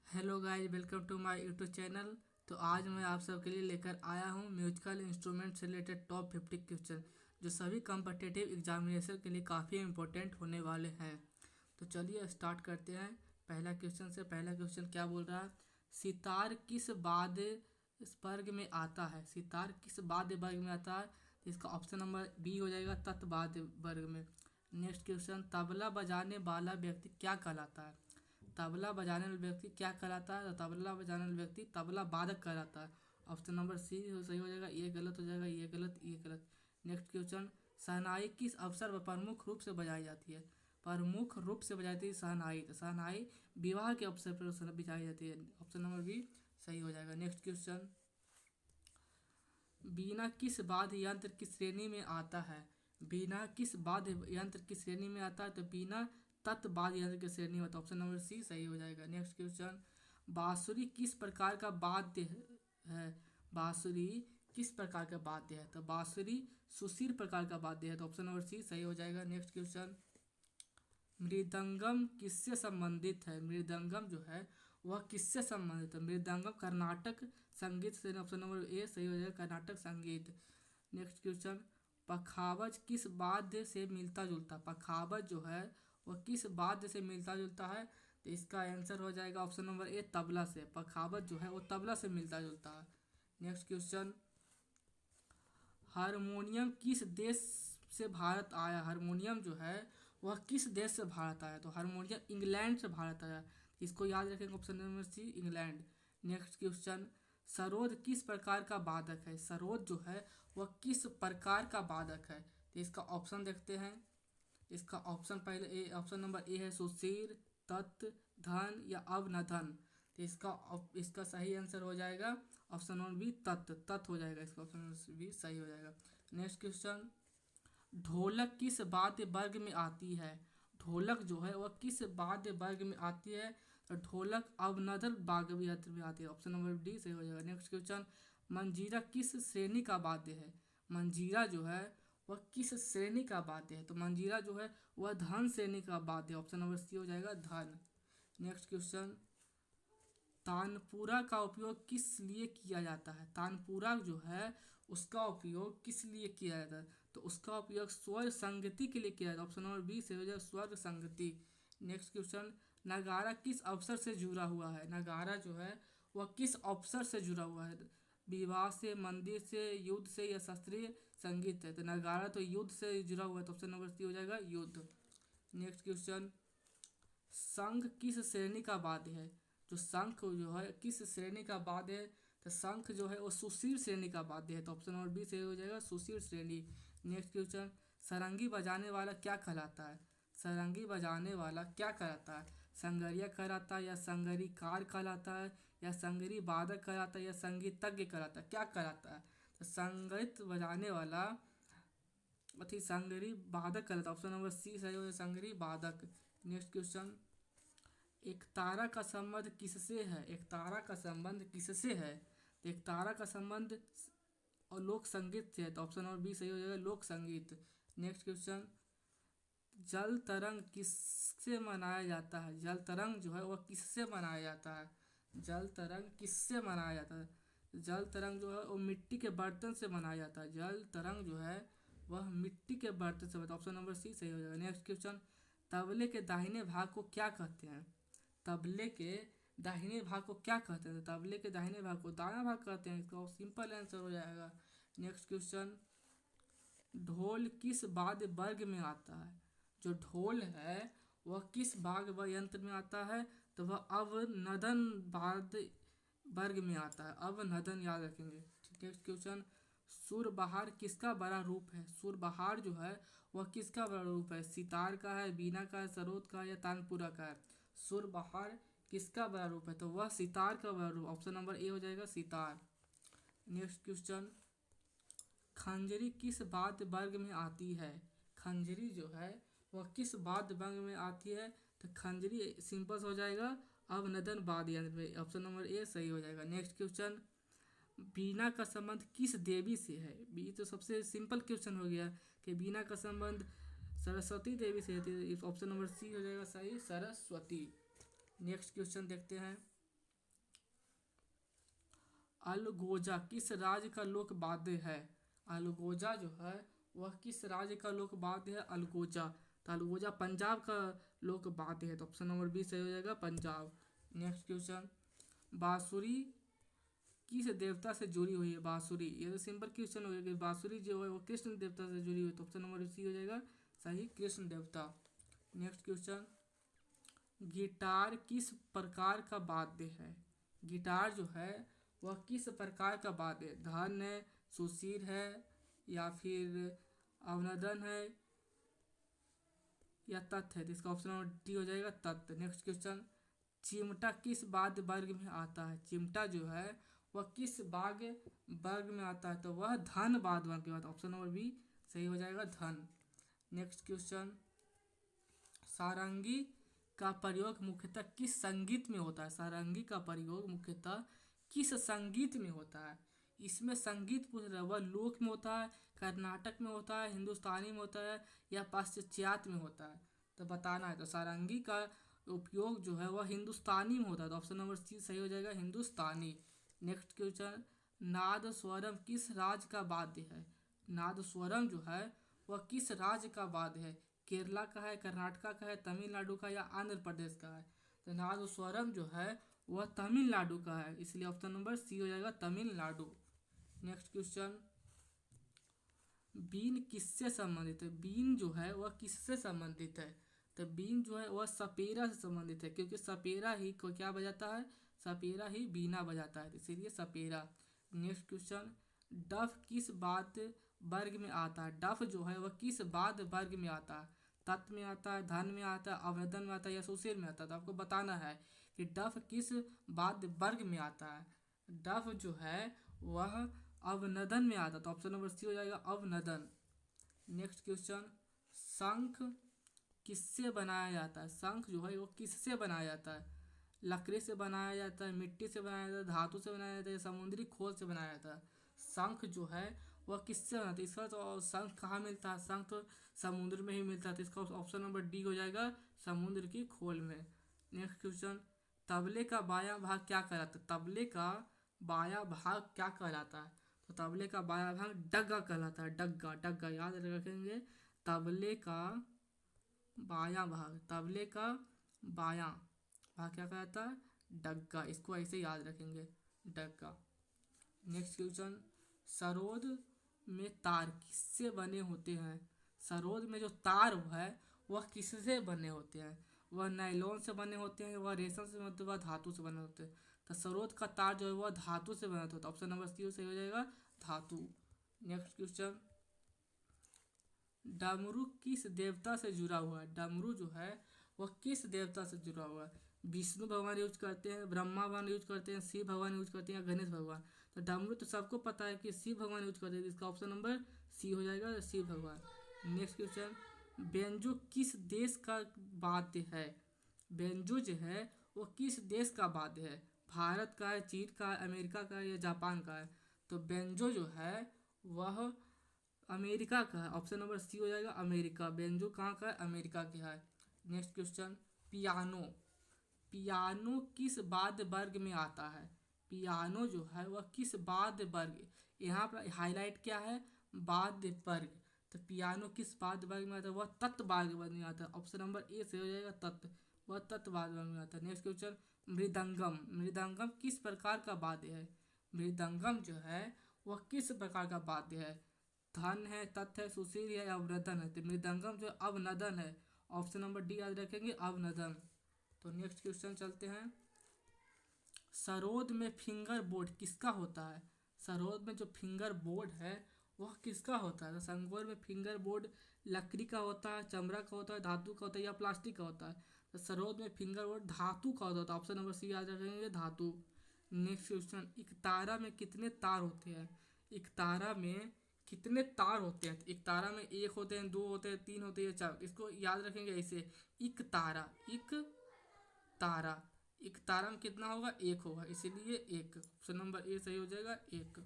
Hello guys, welcome to my YouTube channel. तो आज मैं आप सबके लिए लेकर आया हूँ म्यूजिकल इंस्ट्रूमेंट से रिलेटेड टॉप 50 क्वेश्चन, जो सभी कॉम्पिटिटिव एग्जामिनेशन के लिए काफ़ी इंपॉर्टेंट होने वाले हैं। तो चलिए स्टार्ट करते हैं पहला क्वेश्चन से। पहला क्वेश्चन क्या बोल रहा है? सितार किस वाद्य वर्ग में आता है? सितार किस वाद्य वर्ग में आता है? तो इसका ऑप्शन नंबर बी हो जाएगा, तत् वाद्य वर्ग में। नेक्स्ट क्वेश्चन, तबला बजाने वाला व्यक्ति क्या कहलाता है? तबला बजाने वाला व्यक्ति क्या कहलाता है? तो तबला बजाने वाला व्यक्ति तबला वादक कहलाता है। ऑप्शन नंबर सी सही हो जाएगा, ये गलत हो जाएगा, ये गलत, ये गलत। नेक्स्ट क्वेश्चन, शहनाई किस अवसर पर प्रमुख रूप से बजाई जाती है? प्रमुख रूप से बजाई जाती है शहनाई, तो शहनाई विवाह के अवसर पर बजाई जाती है। ऑप्शन नंबर बी सही हो जाएगा। नेक्स्ट क्वेश्चन, बीना किस वाद्य यंत्र की श्रेणी में आता है? बीना किस वाद्य यंत्र की श्रेणी में आता है? तो बीना तत् वाद्य यंत्र की श्रेणी में आता है। ऑप्शन नंबर सी सही हो जाएगा। नेक्स्ट क्वेश्चन, बांसुरी किस प्रकार का वाद्य है? बांसुरी किस प्रकार का वाद्य है? तो बांसुरी सुशील प्रकार का वाद्य है। तो ऑप्शन नंबर सी सही हो जाएगा। नेक्स्ट क्वेश्चन, मृदंगम किससे संबंधित है? मृदंगम जो है वह किससे संबंधित है? मृदंगम कर्नाटक संगीत से। ऑप्शन नंबर ए सही हो जाएगा, कर्नाटक संगीत। नेक्स्ट क्वेश्चन, पखावज किस वाद्य से मिलता जुलता? पखावज जो है वह किस वाद्य से मिलता जुलता है? तो इसका आंसर हो जाएगा ऑप्शन नंबर ए, तबला से। पखावज जो है वो तबला से मिलता जुलता है। नेक्स्ट क्वेश्चन, हारमोनियम किस देश से भारत आया? हारमोनियम जो है वह किस देश से भारत आया? तो हारमोनियम इंग्लैंड से भारत आया। इसको याद रखेंगे, option number C England. Next question, sarod किस प्रकार का वादक है? सरोद जो है वह किस प्रकार का वादक है? तो इसका ऑप्शन देखते हैं। इसका ऑप्शन पहले ए, ऑप्शन नंबर ए है सुशीर, तत्, धन या अवनधन। तो इसका सही आंसर हो जाएगा ऑप्शन नंबर बी, तत् हो जाएगा। इसका ऑप्शन नंबर बी सही हो जाएगा। नेक्स्ट क्वेश्चन, ढोलक किस वाद्य वर्ग में आती है? ढोलक जो है वह किस वाद्य वर्ग में आती है? तो ढोलक अवनदन वाद्य यंत्र में आती है। ऑप्शन नंबर डी सही हो जाएगा। नेक्स्ट क्वेश्चन, मंजीरा किस श्रेणी का वाद्य है? मंजीरा जो है वह किस श्रेणी का वाद्य है? तो मंजीरा जो है वह धन श्रेणी का वाद्य है। ऑप्शन नंबर सी हो जाएगा, धन। नेक्स्ट क्वेश्चन, तानपुरा का उपयोग किस लिए किया जाता है? तानपुरा जो है उसका उपयोग किस लिए किया जाता है? तो उसका उपयोग स्वर संगति के लिए किया जाता है। ऑप्शन नंबर बी से हो जाएगा, स्वर संगति। नेक्स्ट क्वेश्चन, नगारा किस अवसर से जुड़ा हुआ है? नगारा जो है वह किस अवसर से जुड़ा हुआ है? विवाह से, मंदिर से, युद्ध से या शास्त्रीय संगीत है? तो नगारा तो युद्ध से जुड़ा हुआ है। तो ऑप्शन नंबर सी हो जाएगा, युद्ध। नेक्स्ट क्वेश्चन, शंख किस श्रेणी का वाद्य है? जो शंख जो है किस श्रेणी का वाद्य है? तो शंख जो है वो सुशील श्रेणी का वाद्य है। तो ऑप्शन नंबर बी से हो जाएगा, सुशील श्रेणी। नेक्स्ट क्वेश्चन, सारंगी बजाने वाला क्या कहलाता है? सारंगी बजाने वाला क्या कहलाता है? संगरिया कहलाता है या संगरीकार कहलाता है या संगरी वादक कहलाता है या संगीतज्ञ कहलाता है? क्या कहलाता है? तो संगीत बजाने वाला अति संगरी वादक कहलाता है। ऑप्शन नंबर सी सही हो जाएगा, संगरी वादक। नेक्स्ट क्वेश्चन, एक तारा का संबंध किससे है? एक तारा का संबंध किससे है? तो एक तारा का संबंध और लोक संगीत से है। तो ऑप्शन नंबर बी सही हो जाएगा, लोक संगीत। नेक्स्ट क्वेश्चन, जल तरंग किससे मनाया जाता है? जल तरंग जो है वह किससे मनाया जाता है? जल तरंग किससे मनाया जाता है? जल तरंग जो है वो मिट्टी के बर्तन से मनाया जाता है। जल तरंग जो है वह मिट्टी के बर्तन से बनता है। ऑप्शन नंबर सी सही हो जाएगा। नेक्स्ट क्वेश्चन, तबले के दाहिने भाग को क्या कहते हैं? तबले के दाहिने भाग को क्या कहते हैं? तो तबले के दाहिने भाग को दायां भाग कहते हैं। इसका सिंपल आंसर हो जाएगा। नेक्स्ट क्वेश्चन, ढोल किस वाद्य वर्ग में आता है? जो ढोल है वह किस वाद्य यंत्र में आता है? तो वह अवनदन वाद्य वर्ग में आता है। अवनदन याद रखेंगे। नेक्स्ट क्वेश्चन, सुरबहार किसका बड़ा रूप है? सुरबहार जो है वह किसका बड़ा रूप है? सितार का है, बीना का है, सरोद का है या तानपुरा का है? सुरबहार किसका बड़ा रूप है? तो वह सितार का बड़ा रूप। ऑप्शन नंबर ए हो जाएगा, सितार। नेक्स्ट क्वेश्चन, खंजरी किस वाद्य वर्ग में आती है? खंजरी जो है वह किस वाद्य वर्ग में आती है? तो खंजरी सिंपल हो जाएगा, अवनदन वाद्य यंत्र में। ऑप्शन नंबर ए सही हो जाएगा। नेक्स्ट क्वेश्चन, बीना का संबंध किस देवी से है? ये तो सबसे सिंपल क्वेश्चन हो गया कि बीना का संबंध सरस्वती देवी से है। ऑप्शन नंबर सी हो जाएगा सही, सरस्वती। नेक्स्ट क्वेश्चन देखते हैं। अलगोजा किस राज्य का लोक वाद्य है? अलगोजा जो है वह किस राज्य का लोक वाद्य है? अलगोजा। तो अलगोजा पंजाब का लोक वाद्य है, तो ऑप्शन नंबर बी सही हो जाएगा, पंजाब। नेक्स्ट क्वेश्चन, बांसुरी किस देवता से जुड़ी हुई है? बांसुरी, ये तो सिंपल क्वेश्चन हो गया कि बांसुरी जो है वो कृष्ण देवता से जुड़ी हुई है, तो ऑप्शन नंबर सी हो जाएगा सही, कृष्ण देवता। नेक्स्ट क्वेश्चन, गिटार किस प्रकार का वाद्य है? गिटार जो है वह किस प्रकार का वाद्य है? धन है, सुशीर है, या फिर अवनदन है, या तत्व है? तो इसका ऑप्शन नंबर डी हो जाएगा, तत्व। नेक्स्ट क्वेश्चन, चिमटा किस वाद्य वर्ग में आता है? चिमटा जो है वह किस वाद्य वर्ग में आता है? तो वह धन वाद्य वर्ग में आता है, ऑप्शन नंबर बी सही हो जाएगा, धन। नेक्स्ट क्वेश्चन, सारंगी का प्रयोग मुख्यतः किस संगीत में होता है? सारंगी का प्रयोग मुख्यतः किस संगीत में होता है? इसमें संगीत पूछ रहा है, वह लोक में होता है, कर्नाटक में होता है, हिंदुस्तानी में होता है, या पाश्चात्य में होता है? तो बताना है। तो सारंगी का उपयोग जो है वह हिंदुस्तानी में होता है, तो ऑप्शन नंबर सी सही हो जाएगा, हिंदुस्तानी। नेक्स्ट क्वेश्चन, नाद स्वरम किस राज्य का वाद्य है? नाद स्वरम जो है वह किस राज्य का वाद्य है? केरला का है, कर्नाटका का है, तमिलनाडु का, या आंध्र प्रदेश का है? तो नाद स्वरम जो है वह तमिलनाडु का है, इसलिए ऑप्शन नंबर सी हो जाएगा, तमिलनाडु। नेक्स्ट क्वेश्चन, बीन किससे संबंधित है? बीन जो है वह किससे संबंधित है? तो बीन जो है वह सपेरा से संबंधित है, क्योंकि सपेरा ही को क्या बजाता है? सपेरा ही बीना बजाता है, इसीलिए सपेरा। नेक्स्ट क्वेश्चन, डफ किस वाद्य वर्ग में आता है? डफ जो है वह किस वाद्य वर्ग में आता है? तत्व में आता है, धन में आता है, अवरोधन में आता है, या सुशील में आता है? तो आपको बताना है कि डफ किस वाद्य वर्ग में आता है। डफ जो है वह अवनदन में आता है, तो ऑप्शन नंबर सी हो जाएगा, अवनदन। नेक्स्ट क्वेश्चन, शंख किससे बनाया जाता है? शंख जो है वो किससे बनाया जाता है? लकड़ी से बनाया जाता है, मिट्टी से बनाया जाता है, धातु से बनाया जाता है, समुद्री खोल से बनाया जाता है? शंख जो है वह किससे बनाता है? इसका तो शंख कहाँ मिलता है? शंख तो समुद्र में ही मिलता है, तो इसका ऑप्शन नंबर डी हो जाएगा, समुद्र की खोल में। नेक्स्ट क्वेश्चन, तबले का बायां भाग क्या कहलाता है? तबले का बायां भाग क्या कहलाता है? तो तबले का बायां भाग डग्गा कहलाता है, डग्गा, डग्गा याद रखेंगे। तबले का बायां भाग, तबले का बायां भाग क्या कहलाता है? डग्गा, इसको ऐसे याद रखेंगे, डग्गा। नेक्स्ट क्वेश्चन, सरोद में तार किससे बने होते हैं? सरोद में जो तार है वह किससे बने होते हैं? वह नायलॉन से बने होते हैं, वह रेशम से बने होते हैं, वह धातु से बने होते हैं? तो सरोद का तार जो है वह धातु से बना होता है, ऑप्शन नंबर सी सही हो जाएगा, धातु। नेक्स्ट क्वेश्चन, डमरू किस देवता से जुड़ा हुआ है? डमरू जो है वह किस देवता से जुड़ा हुआ है? विष्णु भगवान यूज करते हैं, ब्रह्मा भगवान यूज करते हैं, शिव भगवान यूज करते हैं, या गणेश भगवान? तो डमरू तो सबको पता है कि शिव भगवान यूज करते हैं, इसका ऑप्शन नंबर सी हो जाएगा, शिव भगवान। नेक्स्ट क्वेश्चन, बेंजो किस देश का वाद्य है? बेंजो जो है वो किस देश का वाद्य है? भारत का है, चीन का है, अमेरिका का है, या जापान का है? तो बेंजो जो है वह अमेरिका का है, ऑप्शन नंबर सी हो जाएगा, अमेरिका। बेंजो कहाँ का है? अमेरिका का है। नेक्स्ट क्वेश्चन, पियानो, पियानो किस वाद्य वर्ग में आता है? पियानो जो है वह किस वाद्य वर्ग, यहाँ पर हाईलाइट क्या है? वाद्य वर्ग। तो पियानो किस वाद्य वर्ग में आता है? वह तत्व वाद्य वर्ग में आता है, ऑप्शन नंबर ए से हो जाएगा, तत्व, वह तत्व वाद्य वर्ग में आता है। नेक्स्ट क्वेश्चन, मृदंगम, मृदंगम किस प्रकार का वाद्य है? मृदंगम जो है वह किस प्रकार का वाद्य है? धन है, तत्व है, सुशील है, अवनदन है? तो मृदंगम जो अवनदन है, ऑप्शन नंबर डी याद रखेंगे, अवनदन। तो नेक्स्ट क्वेश्चन चलते हैं, सरोद में फिंगर बोर्ड किसका होता है? सरोद में जो फिंगर बोर्ड है वह किसका होता है? तो सरोद में फिंगर बोर्ड लकड़ी का होता है, चमड़ा का होता है, धातु का होता है, या प्लास्टिक का होता है? तो सरोद में फिंगर बोर्ड धातु का होता है, ऑप्शन नंबर सी याद रखेंगे, धातु। नेक्स्ट क्वेश्चन, एक तारा में कितने तार होते हैं? एक तारा में कितने तार होते हैं? एक तारा में एक होते हैं, दो होते हैं, तीन होते हैं, चार? इसको याद रखेंगे ऐसे, एक तारा, एक तारा, एक तारा में कितना होगा? एक होगा, इसीलिए एक, ऑप्शन नंबर ए सही हो जाएगा, एक।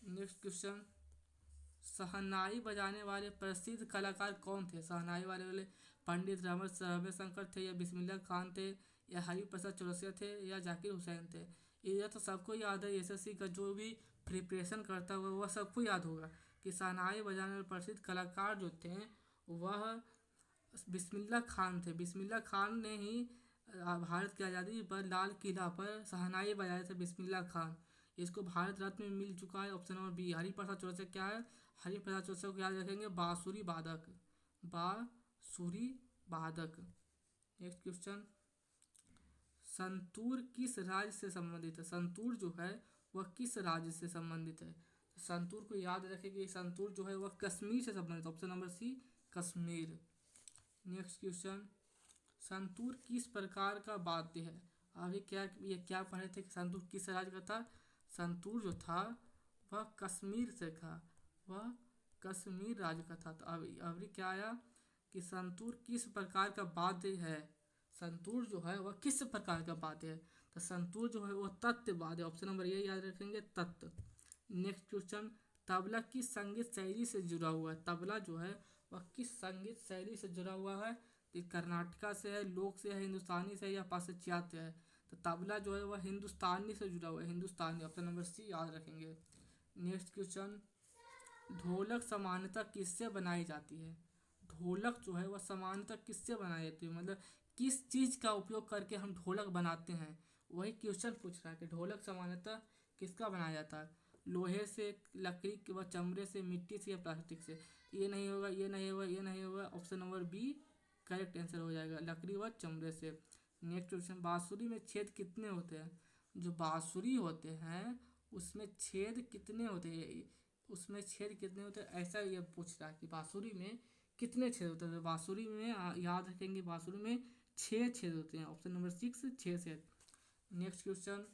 नेक्स्ट क्वेश्चन, शहनाई बजाने वाले प्रसिद्ध कलाकार कौन थे? शहनाई वाले पंडित रमेश शंकर थे, या बिस्मिल्लाह खान थे, या हरिप्रसाद चौरसिया थे या जाकिर हुसैन थे। ये तो सबको याद है, एसएससी का जो भी प्रिपरेशन करता हुआ वह सबको याद होगा कि शहनाई बजाने वाले प्रसिद्ध कलाकार जो थे वह बिस्मिल्लाह खान थे। बिस्मिल्लाह खान ने ही भारत की आज़ादी पर लाल किला पर शहनाई बजाए थे बिस्मिल्लाह खान। इसको भारत रत्न में मिल चुका है। Option number B. Hariprasad Chaurasia क्या है? हरिप्रसाद चौरसिया को याद रखेंगे बांसुरी वादक, बांसुरी वादक। नेक्स्ट क्वेश्चन, संतूर किस राज्य से संबंधित है? संतूर जो है वह किस राज्य से संबंधित है? संतूर को याद रखेंगे, संतूर जो है वह कश्मीर से संबंधित। Option number C Kashmir. Next question, santoor किस प्रकार का वाद्य है? अभी ये क्या पढ़े थे कि संतूर किस राज्य का था? संतूर जो था वह कश्मीर से था, वह कश्मीर राज्य का था। तो अभी क्या आया कि संतूर किस प्रकार का वाद्य है? संतूर जो है वह किस प्रकार का वाद्य है? तो संतूर जो है वह तत्व वाद्य। ऑप्शन नंबर ये याद रखेंगे, तत्व। नेक्स्ट क्वेश्चन, तबला किस संगीत शैली से जुड़ा हुआ है? तबला जो है वह किस संगीत शैली से जुड़ा हुआ है? कर्नाटका से है, लोक से है, हिंदुस्तानी से है या पाश्चात्य है? तो तबला जो है वह हिंदुस्तानी से जुड़ा हुआ है, हिंदुस्तानी। ऑप्शन नंबर सी याद रखेंगे। नेक्स्ट क्वेश्चन, ढोलक सामान्यतः किससे बनाई जाती है? ढोलक जो है वह सामान्यतः किससे बनाई जाती है, मतलब किस चीज़ का उपयोग करके हम ढोलक बनाते हैं, वही क्वेश्चन पूछ रहा है कि ढोलक सामान्यतः किसका बनाया जाता है? लोहे से, लकड़ी के व चमड़े से, मिट्टी से या प्लास्टिक से? ये नहीं होगा, ये नहीं होगा, ये नहीं होगा। Option number B correct answer हो जाएगा, लकड़ी व चमड़े से। नेक्स्ट क्वेश्चन, बांसुरी में छेद कितने होते हैं? जो बांसुरी होते हैं उसमें छेद कितने होते हैं? उसमें छेद कितने होते हैं ऐसा ये पूछ रहा है कि बांसुरी में कितने छेद होते हैं? तो बांसुरी में याद रखेंगे, बांसुरी में 6 छेद होते हैं। ऑप्शन नंबर 6 6 छेद। नेक्स्ट क्वेश्चन,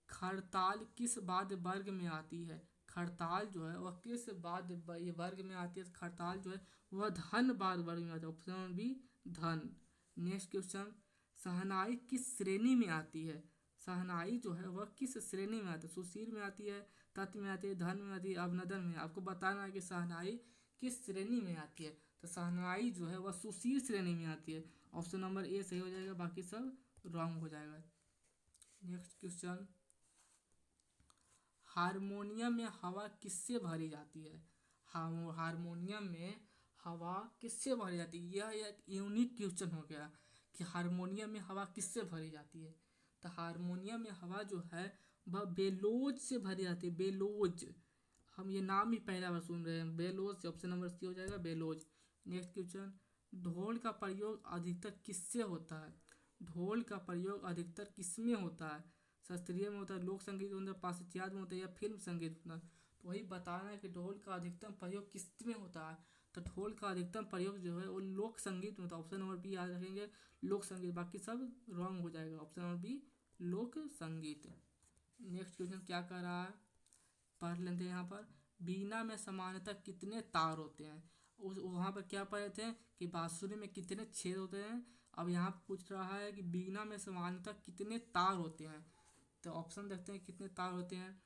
खड़ताल किस वाद्य वर्ग में आती है? खड़ताल जो है वह किस वाद्य वर्ग में आती है? खड़ताल जो है वह धन वाद्य वर्ग में आती है। ऑप्शन नंबर बी धन। नेक्स्ट क्वेश्चन, शहनाई किस श्रेणी में आती है? शहनाई जो है वह किस श्रेणी में आती है? सुशील में आती है, तत्व में आती है, धन में आती है, अवनदन में? आपको बताना है कि शहनाई किस श्रेणी में आती है। तो शहनाई जो है वह सुशील श्रेणी में आती है। ऑप्शन नंबर ए सही हो जाएगा, बाकी सब रॉन्ग हो जाएगा। नेक्स्ट क्वेश्चन, हारमोनियम में हवा किससे भरी जाती है? हारमोनियम में हवा किससे भरी जाती है? यह एक यूनिक क्वेश्चन हो गया कि हारमोनियम में हवा किससे भरी जाती है। तो हारमोनियम में हवा जो है वह बेलोज से भरी जाती है, बेलोज। हम ये नाम ही पहला बार सुन रहे हैं, बेलोज से। ऑप्शन नंबर सी हो जाएगा, बेलोज। नेक्स्ट क्वेश्चन, ढोल का प्रयोग अधिकतर किससे होता है? ढोल का प्रयोग अधिकतर किसमें होता है? शास्त्रीय में होता है, लोक संगीत में होता है, पाश्चात्य में होता है या फिल्म संगीत में होता है? तो वही बताना है कि ढोल का अधिकतम प्रयोग किस में होता है। तो ढोल का अधिकतम प्रयोग जो है वो लोक संगीत में होता है। ऑप्शन नंबर बी याद रखेंगे, लोक संगीत। बाकी सब रॉन्ग हो जाएगा। ऑप्शन नंबर बी लोक संगीत। नेक्स्ट क्वेश्चन क्या कर रहा है, पढ़ लेते हैं। यहाँ पर बीना में सामान्यतः कितने तार होते हैं? उस वहाँ पर क्या पढ़े थे कि बांसुरी में कितने छेद होते हैं। अब यहाँ पूछ रहा है कि बीना में सामान्यतः कितने तार होते हैं। तो ऑप्शन देखते हैं कितने तार होते हैं।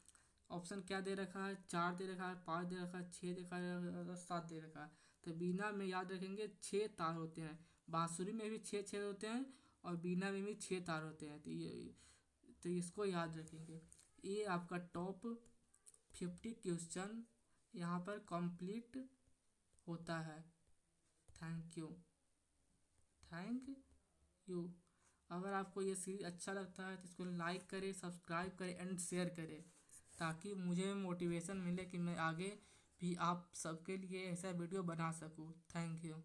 ऑप्शन क्या दे रखा है? 4 दे रखा है, 5 दे रखा है, 6 दे रखा है, 7 दे रखा है। तो बीना में याद रखेंगे 6 तार होते हैं। बांसुरी में भी 6 छेद होते हैं और बीना में भी 6 तार होते हैं। तो इसको याद रखेंगे। ये आपका टॉप 50 क्वेश्चन यहाँ पर कंप्लीट होता है। Thank you, thank you. अगर आपको ये सीरीज अच्छा लगता है तो इसको लाइक करें, सब्सक्राइब करें एंड शेयर करें, ताकि मुझे मोटिवेशन मिले कि मैं आगे भी आप सबके लिए ऐसा वीडियो बना सकूं। Thank you.